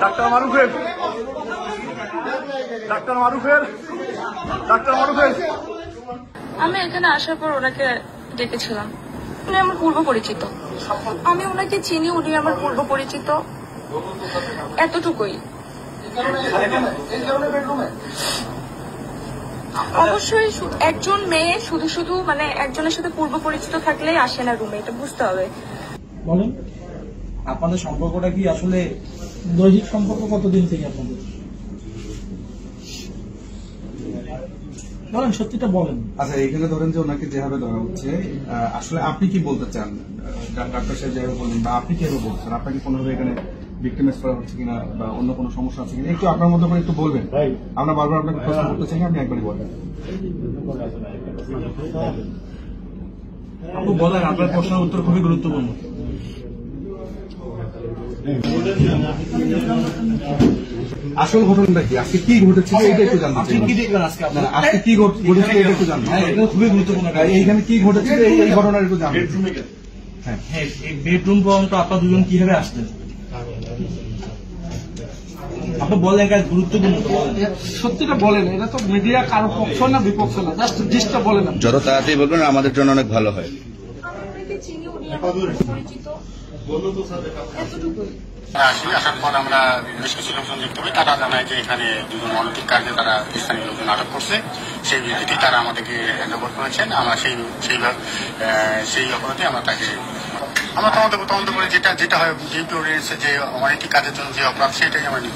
Doctor মারুফের আমি এখানে আসার পর ওনাকে ডেকেছিলাম। উনি আমার পূর্ব পরিচিত, আমি ওনাকে চিনি, উনি আমার পূর্ব পরিচিত, এতটুকুই। অবশ্যই একজন মেয়ে শুধু মানে একজনের সাথে পূর্ব পরিচিত থাকলেই আসে না রুমে, এটা বুঝতে হবে। বলেন আপনাদের সম্পর্কটা কি আসলে দৈহিক সম্পর্ক কতদিন থেকে আপনাদের? বলেন, সত্যিটা বলেন। আচ্ছা, এখানে ধরেন যে ওনাকে যেভাবে ধরা হচ্ছে, আসলে আপনি কি বলতে চান? ডাক্তার সাহেব যেভাবে বললেন বা আপনি কিভাবে বলছেন, আপনাকে কোনোভাবে এখানে ভিক্টিমাইজ করা হচ্ছে কিনা বা অন্য কোনো সমস্যা আছে কিনা একটু আপনার মধ্যে করে একটু বলবেন। আমরা বারবার আপনাকে প্রশ্ন করতে চাই, আপনি একবারই বলবেন। আপনি বলেন, আপনার প্রশ্নের উত্তর খুবই গুরুত্বপূর্ণ। আসল ঘটনাটা কি, আজকে কি ঘটেছিল এটা একটু জানতে চাই। কি দেখবেন আজকে আপনারা? আজকে কি ঘটেছিল এটা একটু জানতে চাই। এটা খুবই গুরুত্বপূর্ণ। এইখানে কি ঘটেছিল এই ঘটনার একটু জানতে চাই। হ্যাঁ, এই বেডরুম পর্যন্ত আপনার দুজন কিভাবে আসলেন? আপনি বলেন, কাজ গুরুত্বপূর্ণ তো বলেন। সত্যিটা বলেন, এটা তো মিডিয়া কারো পক্ষ না বিপক্ষ না, জাস্ট জিনিসটা বলেন। যত তাড়াতাড়ি বলবেন আমাদের জন্য অনেক ভালো হয়। আসার পর আমরা বেশ কিছু লোকজন দেখতে পাই, তারা জানায় যে এখানে দুজন অনৈতিক কাজে তারা স্থানীয় লোকজন আটক করছে। সেই ভিত্তিতে তারা আমাদেরকে হ্যান্ডওভার করেছেন। আমরা সেই অপরাধে আমরা তাকে তদন্ত করে যেটা হয় ডিউটি অর্ডিনেন্সে যে অনৈতিক কাজের জন্য যে অপরাধ সেটাই আমরা নিই।